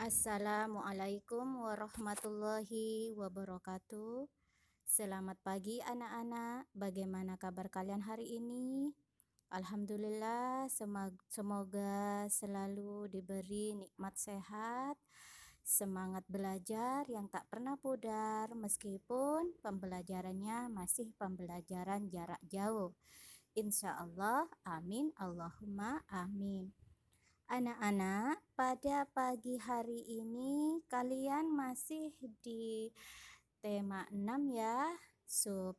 Assalamualaikum warahmatullahi wabarakatuh. Selamat pagi anak-anak. Bagaimana kabar kalian hari ini? Alhamdulillah, semoga selalu diberi nikmat sehat, semangat belajar yang tak pernah pudar meskipun pembelajarannya masih pembelajaran jarak jauh. Insya Allah, amin, Allahumma amin. Anak-anak, pada pagi hari ini kalian masih di tema 6 ya. Sub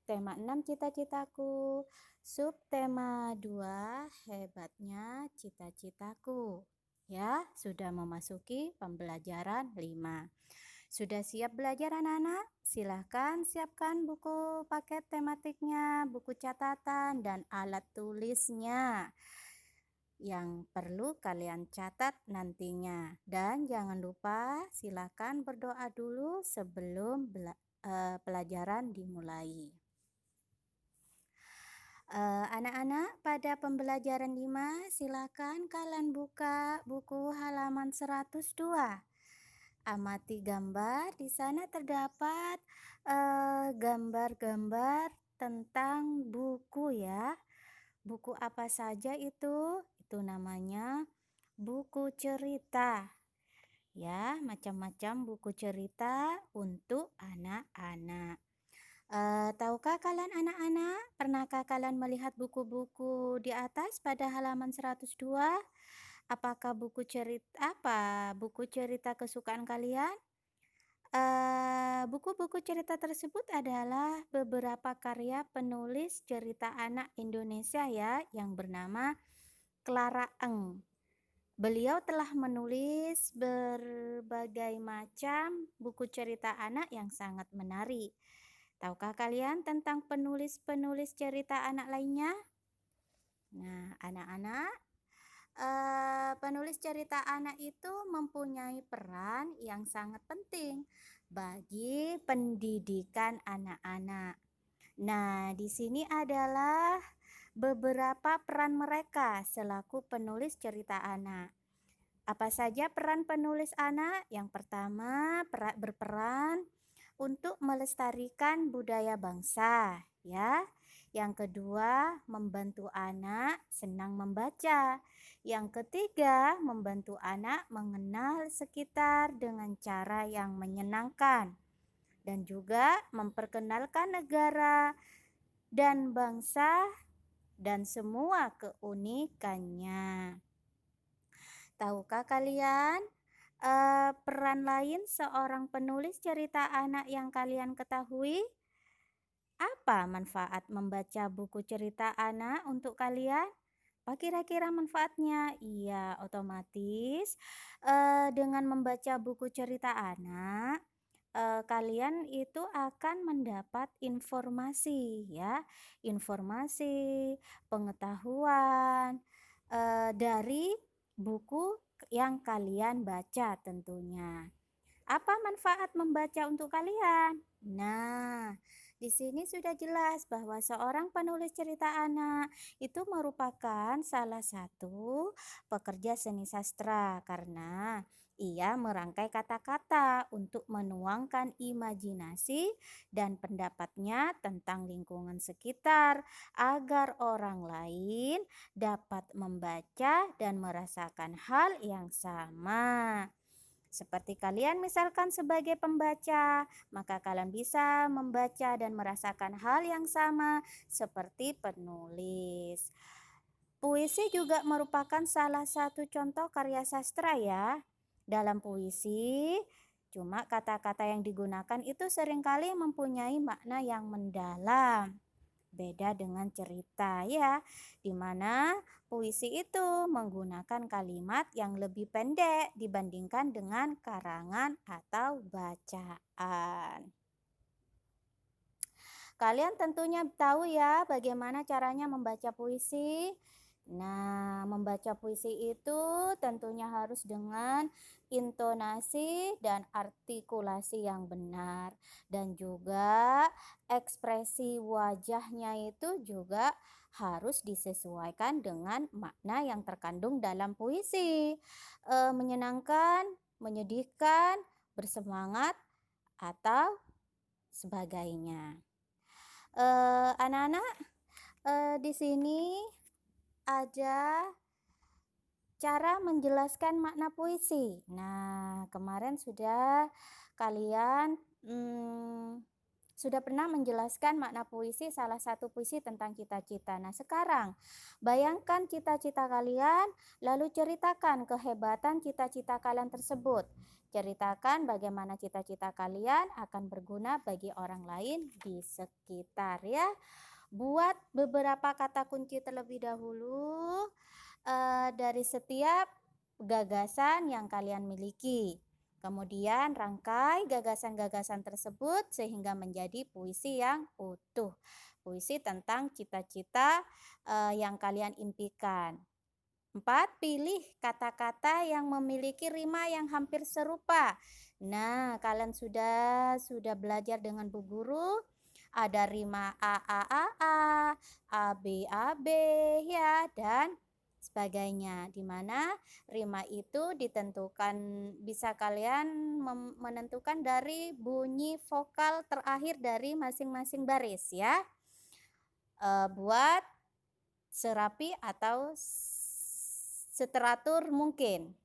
tema 6 cita-citaku. Sub tema 2 hebatnya cita-citaku. Ya, sudah memasuki pembelajaran 5. Sudah siap belajar anak-anak? Silahkan siapkan buku paket tematiknya, buku catatan, dan alat tulisnya yang perlu kalian catat nantinya. Dan jangan lupa silakan berdoa dulu sebelum pelajaran dimulai. Anak-anak, pada pembelajaran 5 silakan kalian buka buku halaman 102. Amati gambar. Di sana terdapat gambar-gambar tentang buku ya. Buku apa saja itu? Itu namanya buku cerita. Ya, macam-macam buku cerita untuk anak-anak. Tahukah kalian anak-anak, pernahkah kalian melihat buku-buku di atas pada halaman 102? Apakah buku cerita kesukaan kalian? Buku-buku cerita tersebut adalah beberapa karya penulis cerita anak Indonesia ya, yang bernama Clara Eng. Beliau telah menulis berbagai macam buku cerita anak yang sangat menarik. Tahukah kalian tentang penulis-penulis cerita anak lainnya? Nah, anak-anak, penulis cerita anak itu mempunyai peran yang sangat penting bagi pendidikan anak-anak. Nah, di sini adalah beberapa peran mereka selaku penulis cerita anak. Apa saja peran penulis anak? Yang pertama, berperan untuk melestarikan budaya bangsa, ya. Yang kedua, membantu anak senang membaca. Yang ketiga, membantu anak mengenal sekitar dengan cara yang menyenangkan dan juga memperkenalkan negara dan bangsa dan semua keunikannya. Tahukah kalian peran lain seorang penulis cerita anak yang kalian ketahui? Apa manfaat membaca buku cerita anak untuk kalian? Apa kira-kira manfaatnya? Iya, otomatis dengan membaca buku cerita anak, kalian itu akan mendapat informasi ya, informasi, pengetahuan dari buku yang kalian baca tentunya. Apa manfaat membaca untuk kalian? Nah, di sini sudah jelas bahwa seorang penulis cerita anak itu merupakan salah satu pekerja seni sastra karena ia merangkai kata-kata untuk menuangkan imajinasi dan pendapatnya tentang lingkungan sekitar agar orang lain dapat membaca dan merasakan hal yang sama. Seperti kalian misalkan sebagai pembaca, maka kalian bisa membaca dan merasakan hal yang sama seperti penulis. Puisi juga merupakan salah satu contoh karya sastra ya. Dalam puisi, cuma kata-kata yang digunakan itu seringkali mempunyai makna yang mendalam. Beda dengan cerita ya, di mana puisi itu menggunakan kalimat yang lebih pendek dibandingkan dengan karangan atau bacaan. Kalian tentunya tahu ya bagaimana caranya membaca puisi. Nah, membaca puisi itu tentunya harus dengan intonasi dan artikulasi yang benar, dan juga ekspresi wajahnya itu juga harus disesuaikan dengan makna yang terkandung dalam puisi. Menyenangkan, menyedihkan, bersemangat, atau sebagainya. Anak-anak, di sini ada cara menjelaskan makna puisi. Nah, kemarin kalian sudah pernah menjelaskan makna puisi, salah satu puisi tentang cita-cita. Nah, sekarang bayangkan cita-cita kalian, lalu ceritakan kehebatan cita-cita kalian tersebut. Ceritakan bagaimana cita-cita kalian akan berguna bagi orang lain di sekitar ya. Buat beberapa kata kunci terlebih dahulu dari setiap gagasan yang kalian miliki. Kemudian rangkai gagasan-gagasan tersebut sehingga menjadi puisi yang utuh. Puisi tentang cita-cita yang kalian impikan. 4. Pilih kata-kata yang memiliki rima yang hampir serupa. Nah, kalian sudah belajar dengan Bu Guru. Ada rima A B ya, dan sebagainya. Di mana rima itu ditentukan, bisa kalian menentukan dari bunyi vokal terakhir dari masing-masing baris ya. Buat serapi atau seteratur mungkin.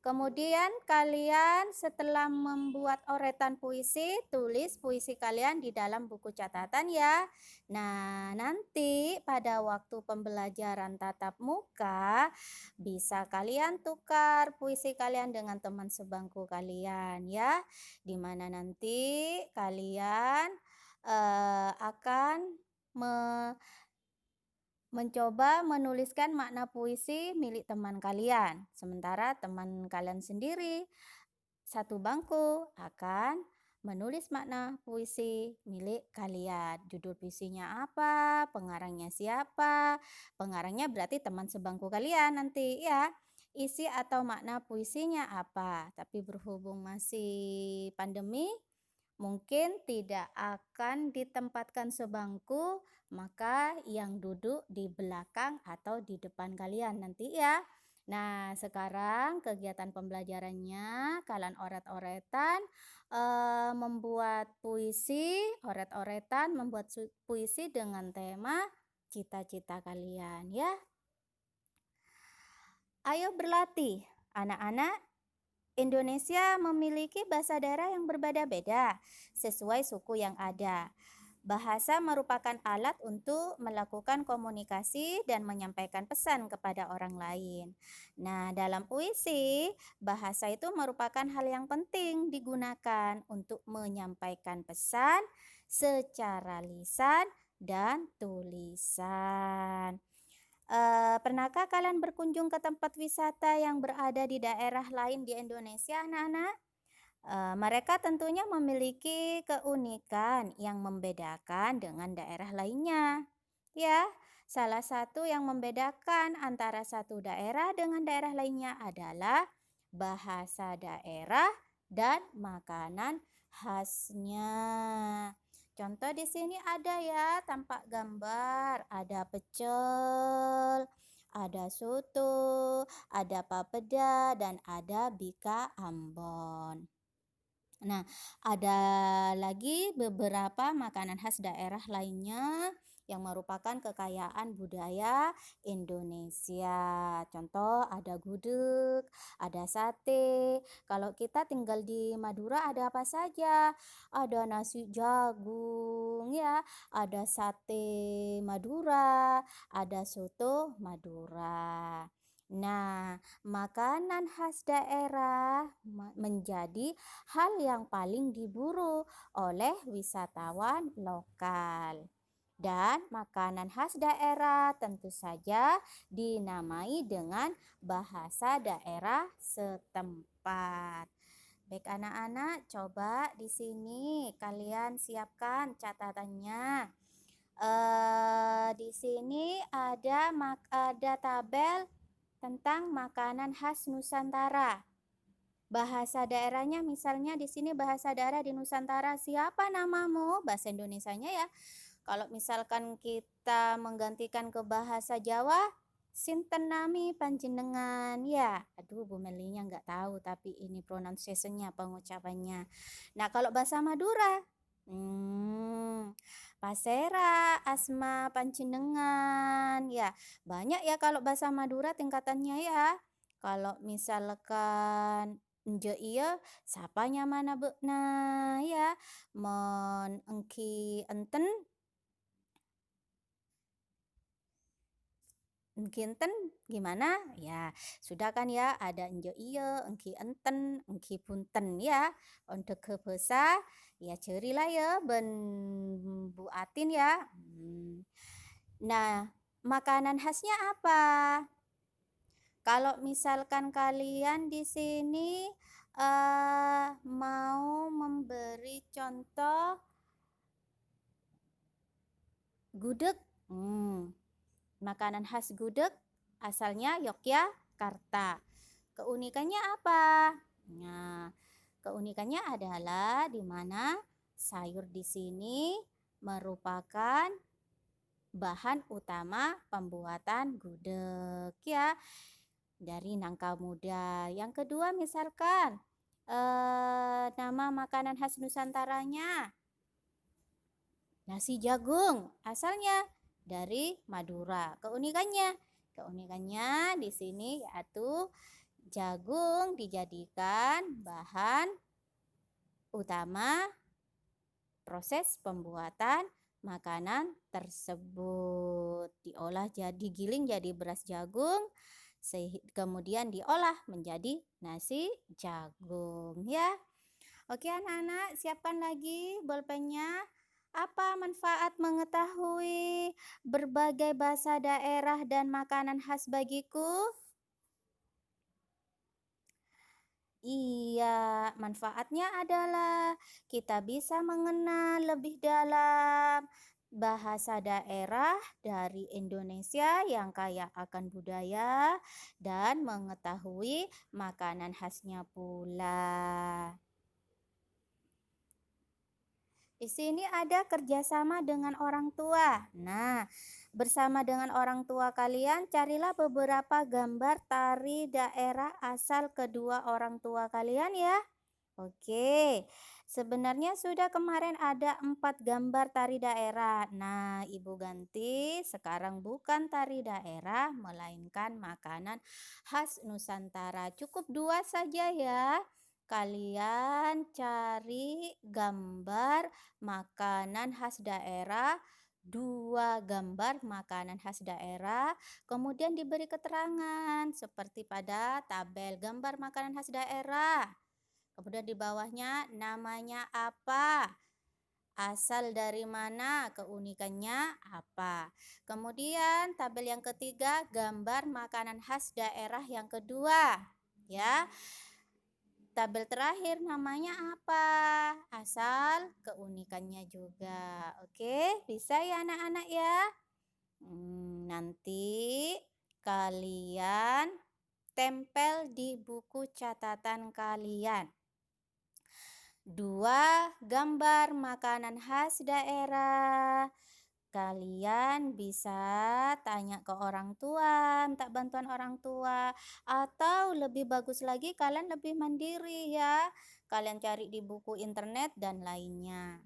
Kemudian kalian setelah membuat oretan puisi, tulis puisi kalian di dalam buku catatan ya. Nah, nanti pada waktu pembelajaran tatap muka, bisa kalian tukar puisi kalian dengan teman sebangku kalian ya. Dimana nanti kalian akan mencoba menuliskan makna puisi milik teman kalian. Sementara teman kalian sendiri satu bangku akan menulis makna puisi milik kalian. Judul puisinya apa, pengarangnya siapa. Pengarangnya berarti teman sebangku kalian nanti ya. Isi atau makna puisinya apa. Tapi berhubung masih pandemi, mungkin tidak akan ditempatkan sebangku, maka yang duduk di belakang atau di depan kalian nanti ya. Nah, sekarang kegiatan pembelajarannya kalian oret-oretan, membuat puisi, oret-oretan membuat puisi dengan tema cita-cita kalian ya. Ayo berlatih, anak-anak. Indonesia memiliki bahasa daerah yang berbeda-beda sesuai suku yang ada. Bahasa merupakan alat untuk melakukan komunikasi dan menyampaikan pesan kepada orang lain. Nah, dalam puisi, bahasa itu merupakan hal yang penting digunakan untuk menyampaikan pesan secara lisan dan tulisan. Pernahkah kalian berkunjung ke tempat wisata yang berada di daerah lain di Indonesia, anak-anak? Mereka tentunya memiliki keunikan yang membedakan dengan daerah lainnya. Ya, salah satu yang membedakan antara satu daerah dengan daerah lainnya adalah bahasa daerah dan makanan khasnya. Contoh di sini ada ya, tampak gambar, ada pecel, ada soto, ada papeda, dan ada bika Ambon. Nah, ada lagi beberapa makanan khas daerah lainnya yang merupakan kekayaan budaya Indonesia. Contoh ada gudeg, ada sate. Kalau kita tinggal di Madura ada apa saja? Ada nasi jagung ya, ada sate Madura, ada soto Madura. Nah, makanan khas daerah menjadi hal yang paling diburu oleh wisatawan lokal. Dan makanan khas daerah tentu saja dinamai dengan bahasa daerah setempat. Baik anak-anak, coba di sini kalian siapkan catatannya. Di sini ada tabel tentang makanan khas Nusantara. Bahasa daerahnya misalnya di sini bahasa daerah di Nusantara, siapa namamu? Bahasa Indonesianya ya. Kalau misalkan kita menggantikan ke bahasa Jawa, sinten nami panjenengan ya. Aduh, Bu Melinya nggak tahu tapi ini pronunciation-nya, pengucapannya. Nah, kalau bahasa Madura, pasera asma panjenengan ya. Banyak ya kalau bahasa Madura tingkatannya ya. Kalau misalkan Nje iya, sapanya mana beuna ya. Mon engki enten Ginten gimana? Ya, sudah kan ya, ada enjo iyo, engki enten, engki punten ya. Untuk ke bahasa, ya cerilah ya, ben Bu Atin ya. Nah, makanan khasnya apa? Kalau misalkan kalian di sini mau memberi contoh gudeg, makanan khas gudeg asalnya Yogyakarta. Keunikannya apa? Nah, keunikannya adalah di mana sayur di sini merupakan bahan utama pembuatan gudeg ya, dari nangka muda. Yang kedua misalkan nama makanan khas Nusantaranya nasi jagung, asalnya dari Madura. Keunikannya di sini yaitu jagung dijadikan bahan utama proses pembuatan makanan tersebut. Diolah digiling jadi beras jagung, kemudian diolah menjadi nasi jagung ya. Oke anak-anak, siapkan lagi bolpennya. Apa manfaat mengetahui berbagai bahasa daerah dan makanan khas bagiku? Iya, manfaatnya adalah kita bisa mengenal lebih dalam bahasa daerah dari Indonesia yang kaya akan budaya dan mengetahui makanan khasnya pula. Di sini ada kerjasama dengan orang tua. Nah, bersama dengan orang tua kalian, carilah beberapa gambar tari daerah asal kedua orang tua kalian ya. Oke, sebenarnya sudah kemarin ada 4 gambar tari daerah. Nah, Ibu ganti sekarang bukan tari daerah, melainkan makanan khas Nusantara. Cukup 2 saja ya. Kalian cari gambar makanan khas daerah, 2 gambar makanan khas daerah, kemudian diberi keterangan seperti pada tabel gambar makanan khas daerah. Kemudian di bawahnya namanya apa, asal dari mana, keunikannya apa. Kemudian tabel yang ketiga gambar makanan khas daerah yang kedua ya. Tabel terakhir namanya apa, asal keunikannya juga. Oke, bisa ya anak-anak ya. Nanti kalian tempel di buku catatan kalian 2 gambar makanan khas daerah. Kalian bisa tanya ke orang tua, minta bantuan orang tua, atau lebih bagus lagi kalian lebih mandiri ya. Kalian cari di buku internet dan lainnya.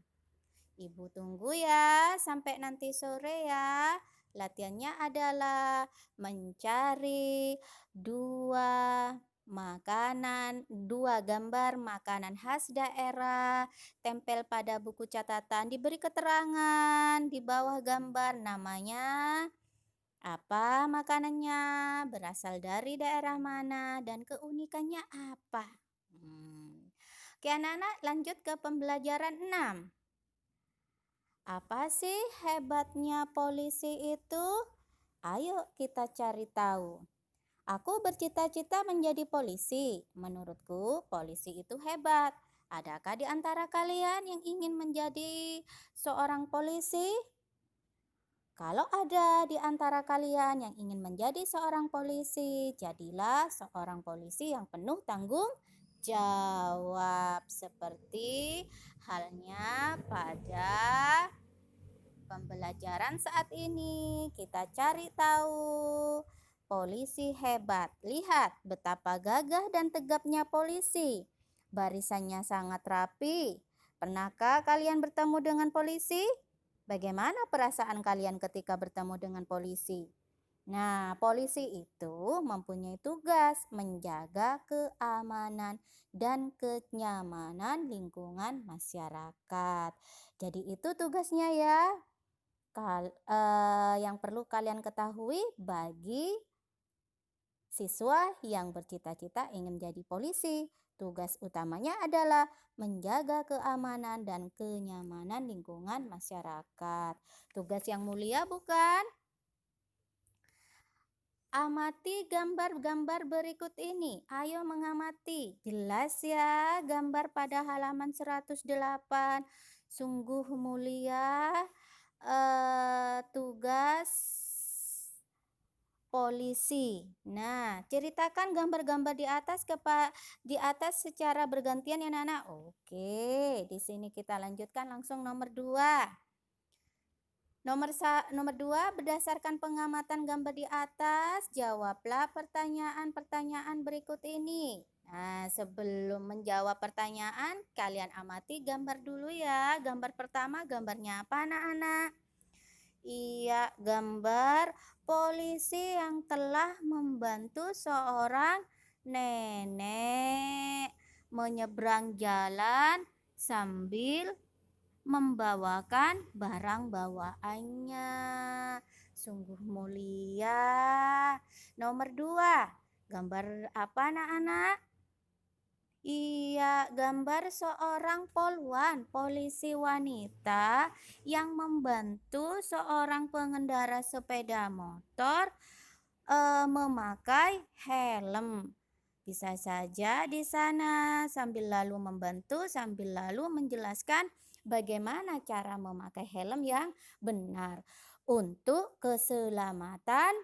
Ibu tunggu ya sampai nanti sore ya. Latihannya adalah mencari 2 gambar makanan khas daerah, tempel pada buku catatan, diberi keterangan di bawah gambar namanya apa makanannya, berasal dari daerah mana, dan keunikannya apa. Oke anak-anak, lanjut ke pembelajaran 6. Apa sih hebatnya polisi itu? Ayo kita cari tahu. Aku bercita-cita menjadi polisi. Menurutku, polisi itu hebat. Adakah di antara kalian yang ingin menjadi seorang polisi? Kalau ada di antara kalian yang ingin menjadi seorang polisi, jadilah seorang polisi yang penuh tanggung jawab. Seperti halnya pada pembelajaran saat ini, kita cari tahu polisi hebat. Lihat betapa gagah dan tegapnya polisi. Barisannya sangat rapi. Pernahkah kalian bertemu dengan polisi? Bagaimana perasaan kalian ketika bertemu dengan polisi? Nah, polisi itu mempunyai tugas menjaga keamanan dan kenyamanan lingkungan masyarakat. Jadi itu tugasnya ya. Yang perlu kalian ketahui bagi siswa yang bercita-cita ingin jadi polisi, tugas utamanya adalah menjaga keamanan dan kenyamanan lingkungan masyarakat. Tugas yang mulia bukan? Amati gambar-gambar berikut ini. Ayo mengamati. Jelas ya gambar pada halaman 108. Sungguh mulia tugas polisi. Nah, ceritakan gambar-gambar di atas secara bergantian ya Nana. Oke, di sini kita lanjutkan langsung nomor 2. Nomor 2, berdasarkan pengamatan gambar di atas, jawablah pertanyaan-pertanyaan berikut ini. Nah, sebelum menjawab pertanyaan, kalian amati gambar dulu ya. Gambar pertama, gambarnya apa anak-anak? Iya, gambar polisi yang telah membantu seorang nenek menyeberang jalan sambil membawakan barang bawaannya. Sungguh mulia. Nomor 2, gambar apa anak-anak? Iya, gambar seorang polwan, polisi wanita yang membantu seorang pengendara sepeda motor memakai helm. Bisa saja di sana sambil lalu membantu, sambil lalu menjelaskan bagaimana cara memakai helm yang benar untuk keselamatan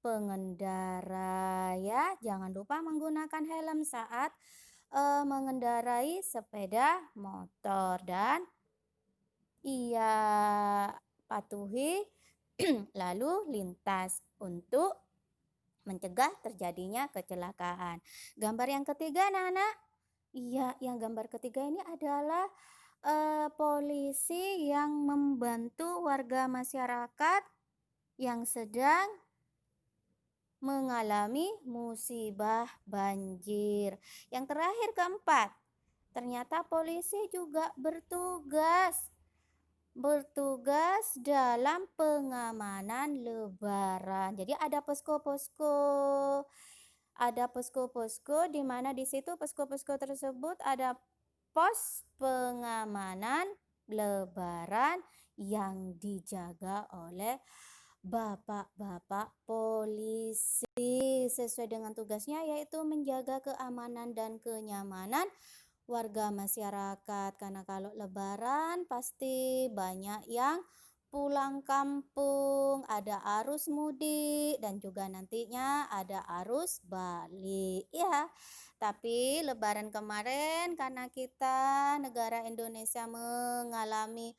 pengendara ya. Jangan lupa menggunakan helm saat mengendarai sepeda motor dan ia patuhi lalu lintas untuk mencegah terjadinya kecelakaan. Gambar yang ketiga Nana. Iya, yang gambar ketiga ini adalah polisi yang membantu warga masyarakat yang sedang mengalami musibah banjir. Yang terakhir keempat, ternyata polisi juga bertugas dalam pengamanan lebaran. Jadi ada posko-posko di mana di situ posko-posko tersebut ada pos pengamanan lebaran yang dijaga oleh bapak-bapak polisi sesuai dengan tugasnya, yaitu menjaga keamanan dan kenyamanan warga masyarakat. Karena kalau lebaran pasti banyak yang pulang kampung, ada arus mudik dan juga nantinya ada arus balik ya. Tapi lebaran kemarin karena kita negara Indonesia mengalami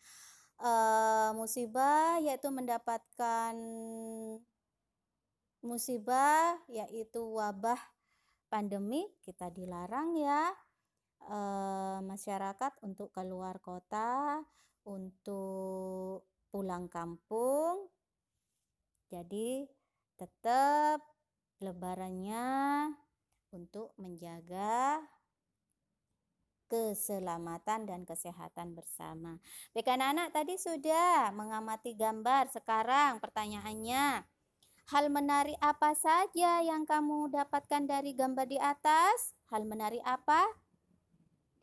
musibah, yaitu mendapatkan musibah yaitu wabah pandemi, kita dilarang ya masyarakat untuk keluar kota, untuk pulang kampung. Jadi tetap lebarannya untuk menjaga keselamatan dan kesehatan bersama. Baik anak-anak, tadi sudah mengamati gambar. Sekarang pertanyaannya, hal menarik apa saja yang kamu dapatkan dari gambar di atas? Hal menarik apa?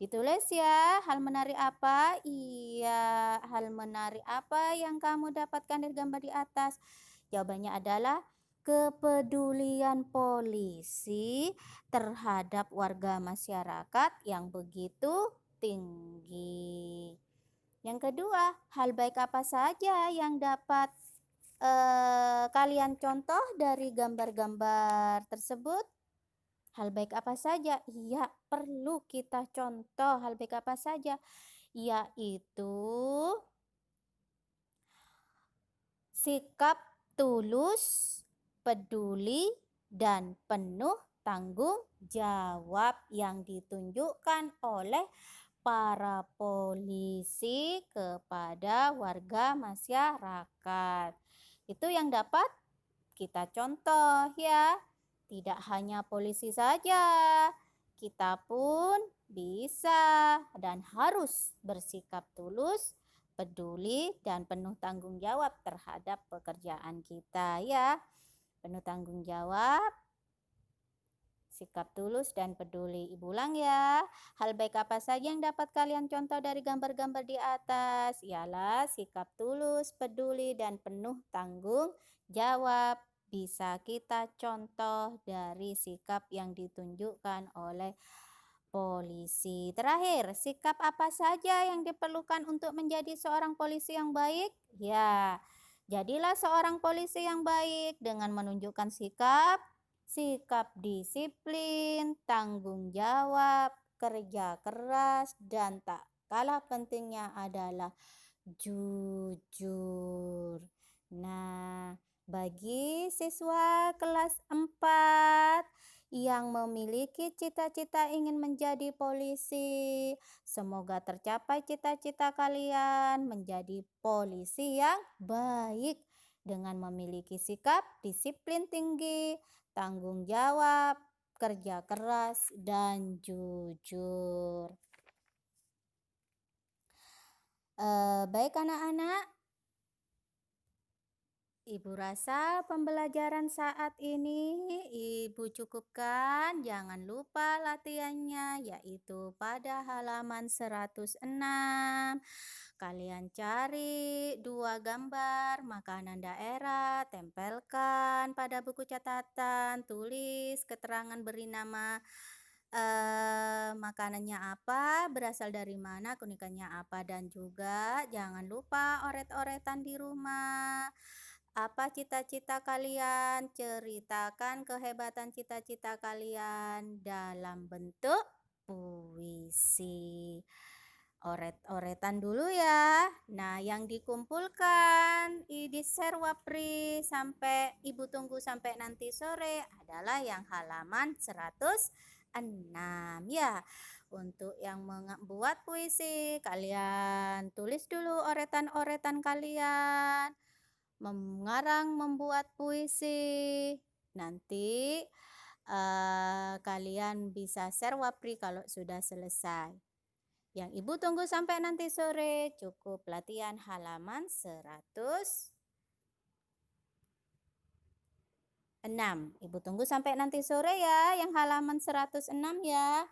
Ditulis ya, hal menarik apa? Iya, hal menarik apa yang kamu dapatkan dari gambar di atas? Jawabannya adalah kepedulian polisi terhadap warga masyarakat yang begitu tinggi. Yang kedua, hal baik apa saja yang dapat kalian contoh dari gambar-gambar tersebut? Hal baik apa saja? Iya, perlu kita contoh hal baik apa saja, yaitu sikap tulus, peduli, dan penuh tanggung jawab yang ditunjukkan oleh para polisi kepada warga masyarakat. Itu yang dapat kita contoh ya. Tidak hanya polisi saja, kita pun bisa dan harus bersikap tulus, peduli, dan penuh tanggung jawab terhadap pekerjaan kita ya. Penuh tanggung jawab, sikap tulus dan peduli. Ibu ulang ya. Hal baik apa saja yang dapat kalian contoh dari gambar-gambar di atas? Ialah sikap tulus, peduli, dan penuh tanggung jawab. Bisa kita contoh dari sikap yang ditunjukkan oleh polisi. Terakhir, sikap apa saja yang diperlukan untuk menjadi seorang polisi yang baik? Ya, jadilah seorang polisi yang baik dengan menunjukkan sikap disiplin, tanggung jawab, kerja keras, dan tak kalah pentingnya adalah jujur. Nah, bagi siswa kelas 4 yang memiliki cita-cita ingin menjadi polisi, semoga tercapai cita-cita kalian menjadi polisi yang baik dengan memiliki sikap disiplin tinggi, tanggung jawab, kerja keras, dan jujur. Baik anak-anak, Ibu rasa pembelajaran saat ini Ibu cukupkan. Jangan lupa latihannya, yaitu pada halaman 106. Kalian cari 2 gambar makanan daerah, tempelkan pada buku catatan, tulis keterangan beri nama makanannya apa, berasal dari mana, keunikannya apa, dan juga jangan lupa oret-oretan di rumah. Apa cita-cita kalian? Ceritakan kehebatan cita-cita kalian dalam bentuk puisi. Oret-oretan dulu ya. Nah, yang dikumpulkan di Serwapri sampai Ibu tunggu sampai nanti sore adalah yang halaman 106 ya. Untuk yang membuat puisi, kalian tulis dulu oretan-oretan kalian. Mengarang, membuat puisi. Nanti kalian bisa share Wapri kalau sudah selesai. Yang Ibu tunggu sampai nanti sore, cukup latihan halaman 106. Ibu tunggu sampai nanti sore ya, yang halaman 106 ya.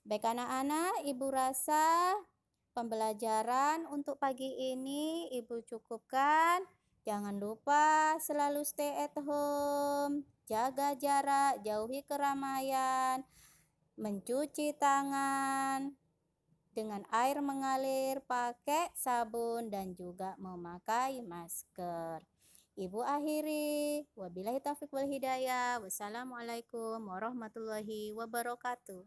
Baik anak-anak, Ibu rasa pembelajaran untuk pagi ini Ibu cukupkan. Jangan lupa selalu stay at home, jaga jarak, jauhi keramaian, mencuci tangan dengan air mengalir, pakai sabun, dan juga memakai masker. Ibu akhiri, wabillahi taufiq wal hidayah. Wassalamualaikum warahmatullahi wabarakatuh.